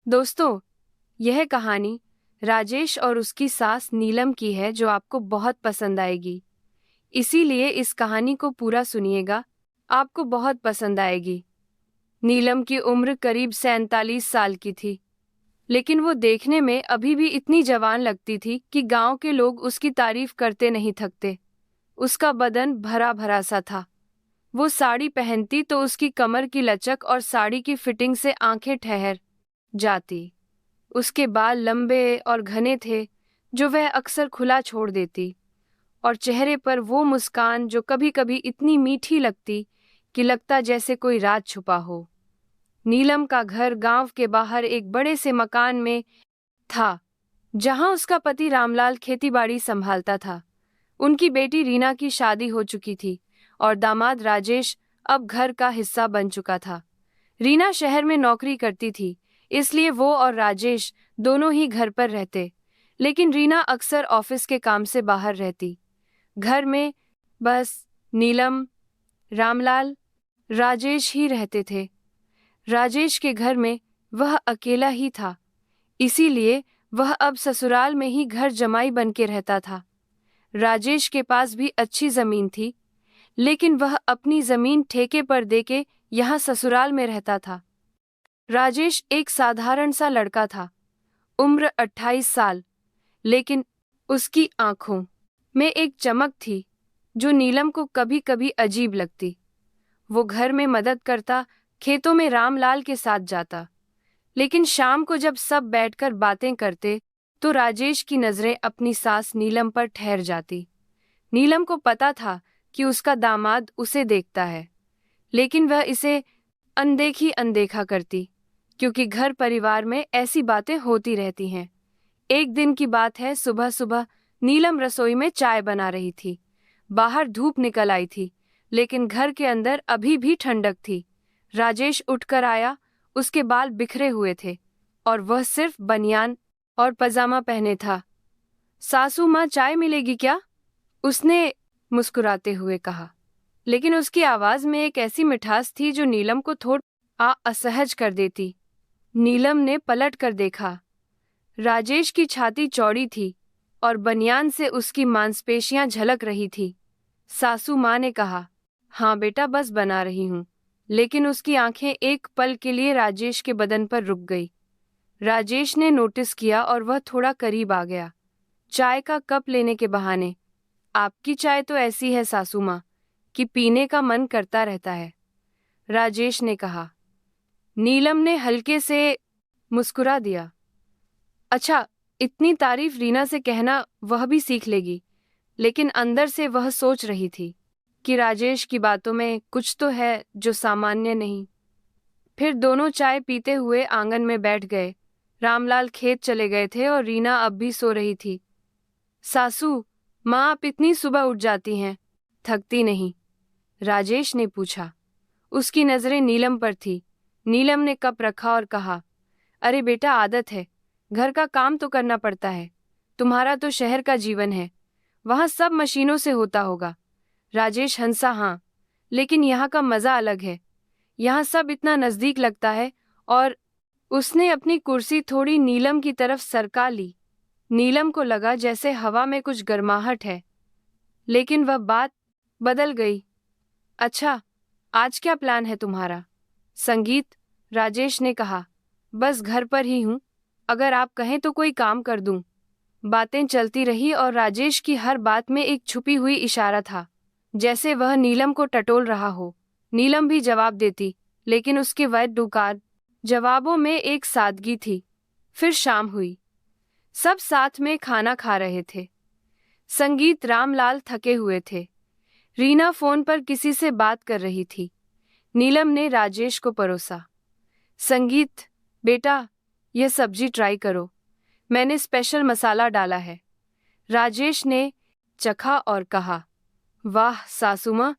दोस्तों, यह कहानी राजेश और उसकी सास नीलम की है जो आपको बहुत पसंद आएगी। इसीलिए इस कहानी को पूरा सुनिएगा, आपको बहुत पसंद आएगी। नीलम की उम्र करीब 47 साल की थी, लेकिन वो देखने में अभी भी इतनी जवान लगती थी कि गांव के लोग उसकी तारीफ करते नहीं थकते। उसका बदन भरा भरा सा था। वो साड़ी पहनती तो उसकी कमर की लचक और साड़ी की फिटिंग से आंखें ठहर जाती। उसके बाल लंबे और घने थे जो वह अक्सर खुला छोड़ देती, और चेहरे पर वो मुस्कान जो कभी-कभी इतनी मीठी लगती कि लगता जैसे कोई राज छुपा हो। नीलम का घर गांव के बाहर एक बड़े से मकान में था, जहां उसका पति रामलाल खेतीबाड़ी संभालता था। उनकी बेटी रीना की शादी हो चुकी थी और दामाद राजेश अब घर का हिस्सा बन चुका था। रीना शहर में नौकरी करती थी, इसलिए वो और राजेश दोनों ही घर पर रहते, लेकिन रीना अक्सर ऑफिस के काम से बाहर रहती। घर में बस नीलम, रामलाल, राजेश ही रहते थे। राजेश के घर में वह अकेला ही था, इसीलिए वह अब ससुराल में ही घर जमाई बन के रहता था। राजेश के पास भी अच्छी जमीन थी, लेकिन वह अपनी जमीन ठेके पर देके यहाँ ससुराल में रहता था। राजेश एक साधारण सा लड़का था, उम्र 28 साल, लेकिन उसकी आंखों में एक चमक थी जो नीलम को कभी कभी अजीब लगती। वो घर में मदद करता, खेतों में रामलाल के साथ जाता, लेकिन शाम को जब सब बैठकर बातें करते तो राजेश की नजरें अपनी सास नीलम पर ठहर जाती। नीलम को पता था कि उसका दामाद उसे देखता है, लेकिन वह इसे अनदेखा करती, क्योंकि घर परिवार में ऐसी बातें होती रहती हैं। एक दिन की बात है, सुबह सुबह नीलम रसोई में चाय बना रही थी। बाहर धूप निकल आई थी, लेकिन घर के अंदर अभी भी ठंडक थी। राजेश उठकर आया। उसके बाल बिखरे हुए थे और वह सिर्फ बनियान और पजामा पहने था। सासू माँ, चाय मिलेगी क्या? उसने मुस्कुराते हुए कहा, लेकिन उसकी आवाज में एक ऐसी मिठास थी जो नीलम को थोड़ा असहज कर देती। नीलम ने पलट कर देखा। राजेश की छाती चौड़ी थी और बनियान से उसकी मांसपेशियां झलक रही थी। सासू माँ ने कहा, हाँ बेटा, बस बना रही हूँ। लेकिन उसकी आंखें एक पल के लिए राजेश के बदन पर रुक गई। राजेश ने नोटिस किया और वह थोड़ा करीब आ गया, चाय का कप लेने के बहाने। आपकी चाय तो ऐसी है सासू माँ कि पीने का मन करता रहता है, राजेश ने कहा। नीलम ने हल्के से मुस्कुरा दिया। अच्छा, इतनी तारीफ रीना से कहना वह भी सीख लेगी। लेकिन अंदर से वह सोच रही थी कि राजेश की बातों में कुछ तो है जो सामान्य नहीं। फिर दोनों चाय पीते हुए आंगन में बैठ गए। रामलाल खेत चले गए थे और रीना अब भी सो रही थी। सासू माँ, आप इतनी सुबह उठ जाती हैं, थकती नहीं? राजेश ने पूछा। उसकी नजरें नीलम पर थी। नीलम ने कप रखा और कहा, अरे बेटा, आदत है, घर का काम तो करना पड़ता है। तुम्हारा तो शहर का जीवन है, वहां सब मशीनों से होता होगा। राजेश हंसा, हाँ, लेकिन यहाँ का मजा अलग है। यहाँ सब इतना नजदीक लगता है। और उसने अपनी कुर्सी थोड़ी नीलम की तरफ सरका ली। नीलम को लगा जैसे हवा में कुछ गर्माहट है, लेकिन वह बात बदल गई। अच्छा, आज क्या प्लान है तुम्हारा? संगीत, राजेश ने कहा। बस घर पर ही हूँ, अगर आप कहें तो कोई काम कर दूं। बातें चलती रही और राजेश की हर बात में एक छुपी हुई इशारा था, जैसे वह नीलम को टटोल रहा हो। नीलम भी जवाब देती, लेकिन उसके वैध जवाबों में एक सादगी थी। फिर शाम हुई। सब साथ में खाना खा रहे थे। संगीत, रामलाल थके हुए थे। रीना फोन पर किसी से बात कर रही थी। नीलम ने राजेश को परोसा। संगीत, बेटा, यह सब्जी ट्राई करो, मैंने स्पेशल मसाला डाला है। राजेश ने चखा और कहा, वाह सासू माँ,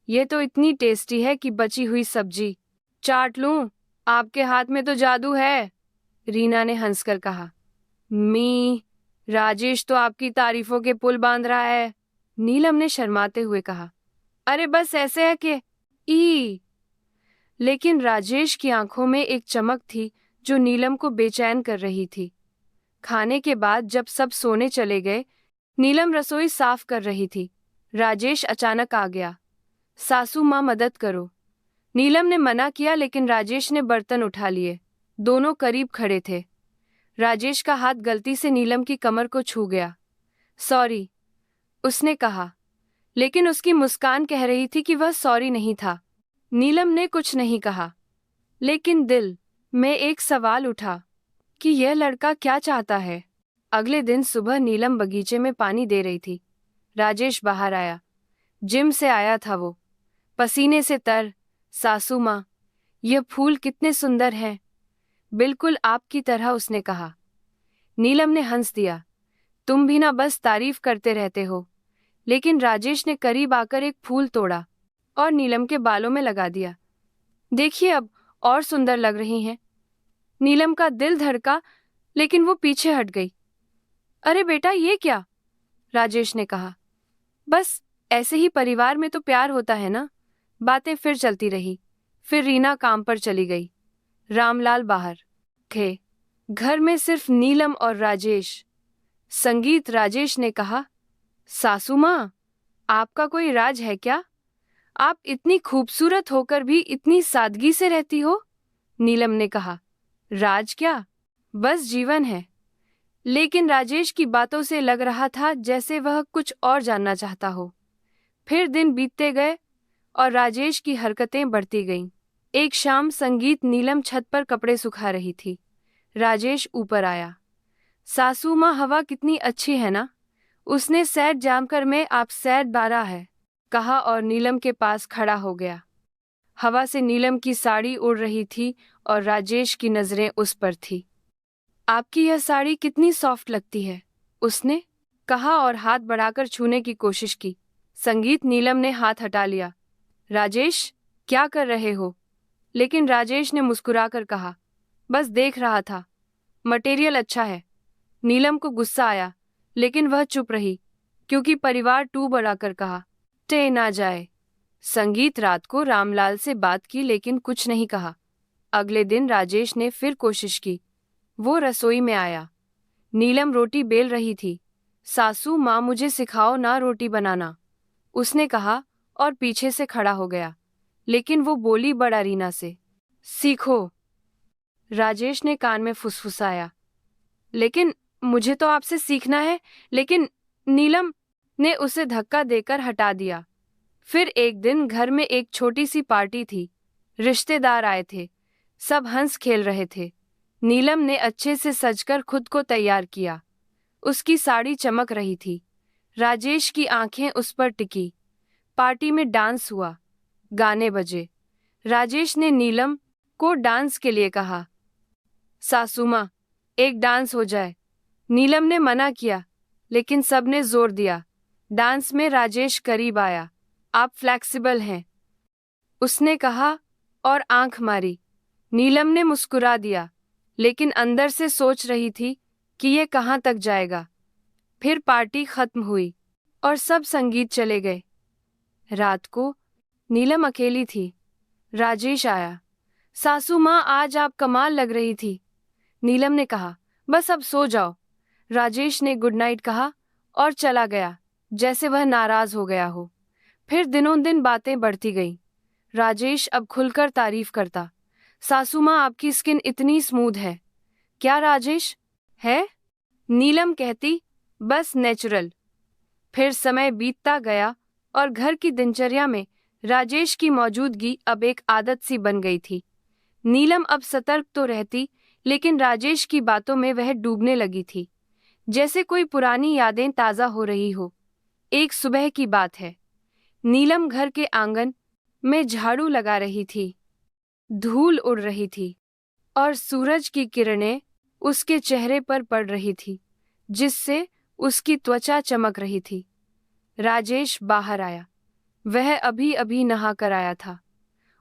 यह तो इतनी टेस्टी है कि बची हुई सब्जी चाट लूं। आपके हाथ में तो जादू है, रीना ने हंसकर कहा। राजेश तो आपकी तारीफों के पुल बांध रहा है, नीलम ने शर्माते हुए कहा। अरे बस ऐसे है कि ई लेकिन राजेश की आंखों में एक चमक थी जो नीलम को बेचैन कर रही थी। खाने के बाद जब सब सोने चले गए, नीलम रसोई साफ कर रही थी। राजेश अचानक आ गया। सासू माँ, मदद करो। नीलम ने मना किया, लेकिन राजेश ने बर्तन उठा लिए। दोनों करीब खड़े थे। राजेश का हाथ गलती से नीलम की कमर को छू गया। सॉरी, उसने कहा, लेकिन उसकी मुस्कान कह रही थी कि वह सॉरी नहीं था। नीलम ने कुछ नहीं कहा, लेकिन दिल में एक सवाल उठा कि यह लड़का क्या चाहता है। अगले दिन सुबह नीलम बगीचे में पानी दे रही थी। राजेश बाहर आया। जिम से आया था वो, पसीने से तर। सासू माँ, यह फूल कितने सुंदर हैं। बिल्कुल आपकी तरह, उसने कहा। नीलम ने हंस दिया। तुम भी ना बस तारीफ करते रहते हो। लेकिन राजेश ने करीब आकर एक फूल तोड़ा और नीलम के बालों में लगा दिया। देखिए, अब और सुंदर लग रही हैं। नीलम का दिल धड़का, लेकिन वो पीछे हट गई। अरे बेटा, ये क्या? राजेश ने कहा। बस ऐसे ही परिवार में तो प्यार होता है ना। बातें फिर चलती रही। फिर रीना काम पर चली गई। रामलाल बाहर थे। घर में सिर्फ नीलम और राजेश। संगीत। राजेश ने कहा, सासू माँ, आपका कोई राज है क्या? आप इतनी खूबसूरत होकर भी इतनी सादगी से रहती हो। नीलम ने कहा, राज क्या, बस जीवन है। लेकिन राजेश की बातों से लग रहा था जैसे वह कुछ और जानना चाहता हो। फिर दिन बीतते गए और राजेश की हरकतें बढ़ती गईं। एक शाम संगीत नीलम छत पर कपड़े सुखा रही थी। राजेश ऊपर आया। सासू माँ, हवा कितनी अच्छी है ना। उसने सैड जानकर मैं आप सैड बारा है कहा और नीलम के पास खड़ा हो गया। हवा से नीलम की साड़ी उड़ रही थी और राजेश की नजरें उस पर थी। आपकी यह साड़ी कितनी सॉफ्ट लगती है, उसने कहा और हाथ बढ़ाकर छूने की कोशिश की। संगीत। नीलम ने हाथ हटा लिया। राजेश, क्या कर रहे हो? लेकिन राजेश ने मुस्कुराकर कहा, बस देख रहा था, मटेरियल अच्छा है। नीलम को गुस्सा आया, लेकिन वह चुप रही, क्योंकि परिवार टू बढ़ाकर कहा, टे ना जाए। संगीत। रात को रामलाल से बात की, लेकिन कुछ नहीं कहा। अगले दिन राजेश ने फिर कोशिश की। वो रसोई में आया। नीलम रोटी बेल रही थी। सासू माँ, मुझे सिखाओ ना रोटी बनाना, उसने कहा और पीछे से खड़ा हो गया। लेकिन वो बोली बड़ा रीना से, सीखो। राजेश ने कान में फुसफुसाया, लेकिन मुझे तो आपसे सीखना है। लेकिन नीलम ने उसे धक्का देकर हटा दिया। फिर एक दिन घर में एक छोटी सी पार्टी थी। रिश्तेदार आए थे। सब हंस खेल रहे थे। नीलम ने अच्छे से सजकर खुद को तैयार किया। उसकी साड़ी चमक रही थी। राजेश की आंखें उस पर टिकी। पार्टी में डांस हुआ, गाने बजे। राजेश ने नीलम को डांस के लिए कहा, सासू माँ, एक डांस हो जाए। नीलम ने मना किया, लेकिन सबने जोर दिया। डांस में राजेश करीब आया। आप फ्लेक्सिबल हैं, उसने कहा और आंख मारी। नीलम ने मुस्कुरा दिया, लेकिन अंदर से सोच रही थी कि ये कहाँ तक जाएगा। फिर पार्टी खत्म हुई और सब संगीत चले गए। रात को नीलम अकेली थी। राजेश आया। सासू माँ, आज आप कमाल लग रही थी, नीलम ने कहा। बस अब सो जाओ। राजेश ने गुड नाइट कहा और चला गया, जैसे वह नाराज हो गया हो। फिर दिनों दिन बातें बढ़ती गईं। राजेश अब खुलकर तारीफ करता, सासू माँ, आपकी स्किन इतनी स्मूथ है। क्या राजेश? है, नीलम कहती, बस नेचुरल। फिर समय बीतता गया और घर की दिनचर्या में राजेश की मौजूदगी अब एक आदत सी बन गई थी। नीलम अब सतर्क तो रहती, लेकिन राजेश की बातों में वह डूबने लगी थी, जैसे कोई पुरानी यादें ताज़ा हो रही हो। एक सुबह की बात है। नीलम घर के आंगन में झाड़ू लगा रही थी। धूल उड़ रही थी और सूरज की किरणें उसके चेहरे पर पड़ रही थी, जिससे उसकी त्वचा चमक रही थी। राजेश बाहर आया। वह अभी अभी नहा कर आया था।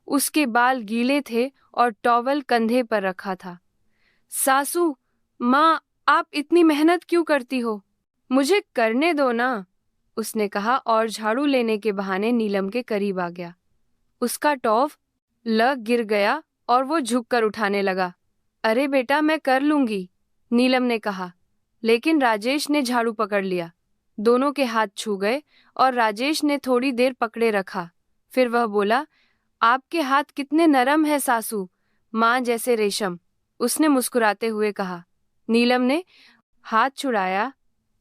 उसके बाल गीले थे और टॉवल कंधे पर रखा था। सासू माँ, आप इतनी मेहनत क्यों करती हो? मुझे करने दो ना, उसने कहा और झाड़ू लेने के बहाने नीलम के करीब आ गया। उसका टॉव लग गिर गया और वो झुककर उठाने लगा। अरे बेटा मैं कर लूंगी, नीलम ने कहा। लेकिन राजेश ने झाड़ू पकड़ लिया। दोनों के हाथ छू गए और राजेश ने थोड़ी देर पकड़े रखा। फिर वह बोला, आपके हाथ कितने नरम है सासू, माँ जैसे रेशम, उसने मुस्कुराते हुए कहा। नीलम ने हाथ छुड़ाया,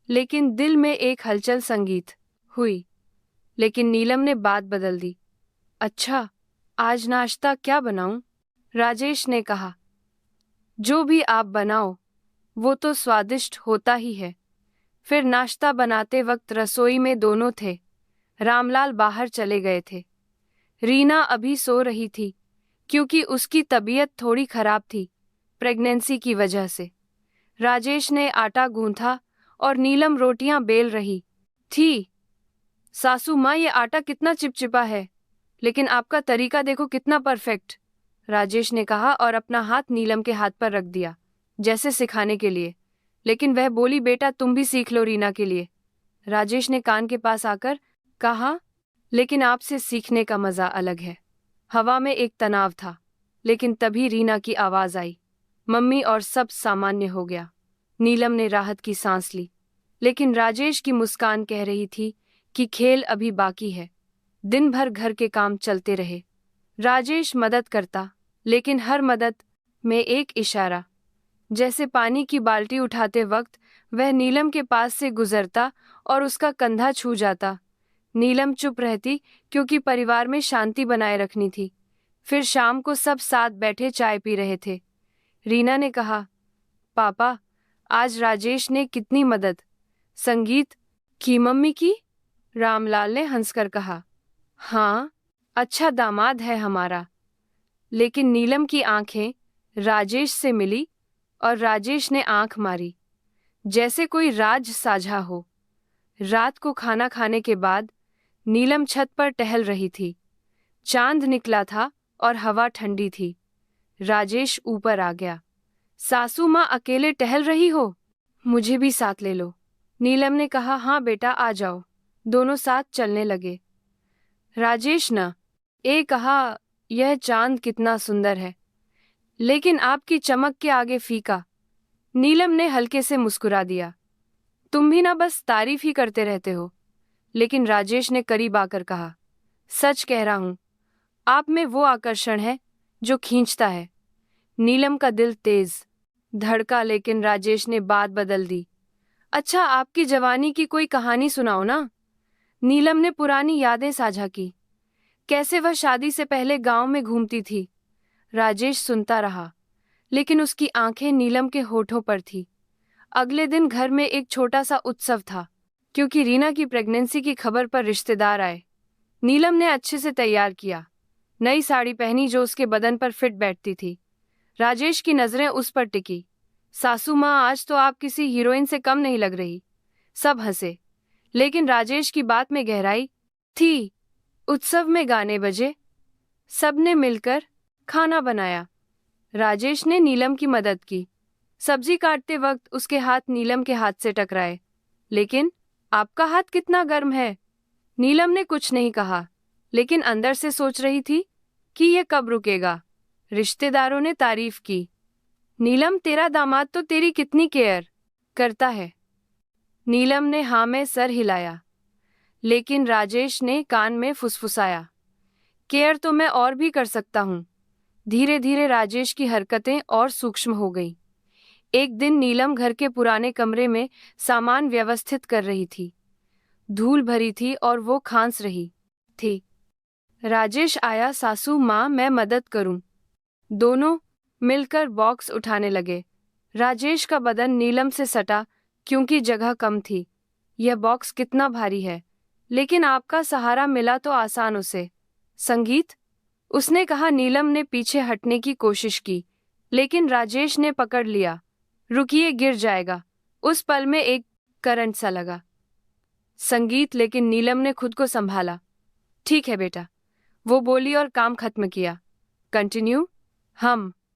लेकिन दिल में एक हलचल संगीत हुई। लेकिन नीलम ने बात बदल दी। अच्छा, आज नाश्ता क्या बनाऊं? राजेश ने कहा। जो भी आप बनाओ, वो तो स्वादिष्ट होता ही है। फिर नाश्ता बनाते वक्त रसोई में दोनों थे। रामलाल बाहर चले गए थे। रीना अभी सो रही थी, क्योंकि उसकी तबीयत थोड़ी खराब थी, प्रेगनेंसी की वजह से। राजेश ने आटा गूंथा और नीलम रोटियां बेल रही थी। सासू माँ, ये आटा कितना चिपचिपा है, लेकिन आपका तरीका देखो कितना परफेक्ट, राजेश ने कहा और अपना हाथ नीलम के हाथ पर रख दिया, जैसे सिखाने के लिए। लेकिन वह बोली, बेटा तुम भी सीख लो रीना के लिए। राजेश ने कान के पास आकर कहा, लेकिन आपसे सीखने का मजा अलग है। हवा में एक तनाव था, लेकिन तभी रीना की आवाज आई, मम्मी, और सब सामान्य हो गया। नीलम ने राहत की सांस ली, लेकिन राजेश की मुस्कान कह रही थी कि खेल अभी बाकी है। दिन भर घर के काम चलते रहे। राजेश मदद करता, लेकिन हर मदद में एक इशारा। जैसे पानी की बाल्टी उठाते वक्त वह नीलम के पास से गुजरता और उसका कंधा छू जाता। नीलम चुप रहती, क्योंकि परिवार में शांति बनाए रखनी थी। फिर शाम को सब साथ बैठे चाय पी रहे थे। रीना ने कहा, पापा, आज राजेश ने कितनी मदद संगीत की मम्मी की? रामलाल ने हंसकर कहा, हाँ, अच्छा दामाद है हमारा। लेकिन नीलम की आंखें राजेश से मिली और राजेश ने आंख मारी, जैसे कोई राज साझा हो। रात को खाना खाने के बाद नीलम छत पर टहल रही थी। चांद निकला था और हवा ठंडी थी। राजेश ऊपर आ गया। सासू माँ, अकेले टहल रही हो? मुझे भी साथ ले लो, नीलम ने कहा। हाँ बेटा, आ जाओ। दोनों साथ चलने लगे। राजेश कहा, यह चांद कितना सुंदर है, लेकिन आपकी चमक के आगे फीका। नीलम ने हल्के से मुस्कुरा दिया। तुम भी बस तारीफ ही करते रहते हो। लेकिन राजेश ने करीब आकर कहा, सच कह रहा हूं, आप में वो आकर्षण है जो खींचता है। नीलम का दिल तेज धड़का, लेकिन राजेश ने बात बदल दी। अच्छा, आपकी जवानी की कोई कहानी सुनाओ ना। नीलम ने पुरानी यादें साझा की, कैसे वह शादी से पहले गांव में घूमती थी। राजेश सुनता रहा, लेकिन उसकी आंखें नीलम के होठों पर थी। अगले दिन घर में एक छोटा सा उत्सव था, क्योंकि रीना की प्रेगनेंसी की खबर पर रिश्तेदार आए। नीलम ने अच्छे से तैयार किया, नई साड़ी पहनी जो उसके बदन पर फिट बैठती थी। राजेश की नजरें उस पर टिकी। सासू माँ, आज तो आप किसी हीरोइन से कम नहीं लग रही। सब हंसे, लेकिन राजेश की बात में गहराई थी। उत्सव में गाने बजे, सबने मिलकर खाना बनाया। राजेश ने नीलम की मदद की। सब्जी काटते वक्त उसके हाथ नीलम के हाथ से टकराए। लेकिन आपका हाथ कितना गर्म है। नीलम ने कुछ नहीं कहा, लेकिन अंदर से सोच रही थी कि यह कब रुकेगा। रिश्तेदारों ने तारीफ की। नीलम, तेरा दामाद तो तेरी कितनी केयर करता है। नीलम ने हाँ में सर हिलाया, लेकिन राजेश ने कान में फुसफुसाया, केयर तो मैं और भी कर सकता हूँ। धीरे धीरे राजेश की हरकतें और सूक्ष्म हो गईं। एक दिन नीलम घर के पुराने कमरे में सामान व्यवस्थित कर रही थी। धूल भरी थी और वो खांस रही थी। राजेश आया। सासू माँ, मैं मदद करूं? दोनों मिलकर बॉक्स उठाने लगे। राजेश का बदन नीलम से सटा, क्योंकि जगह कम थी। यह बॉक्स कितना भारी है, लेकिन आपका सहारा मिला तो आसान उसे। संगीत, उसने कहा। नीलम ने पीछे हटने की कोशिश की, लेकिन राजेश ने पकड़ लिया। रुकिए, गिर जाएगा। उस पल में एक करंट सा लगा। संगीत, लेकिन नीलम ने खुद को संभाला। ठीक है बेटा, वो बोली और काम खत्म किया। कंटिन्यू। हम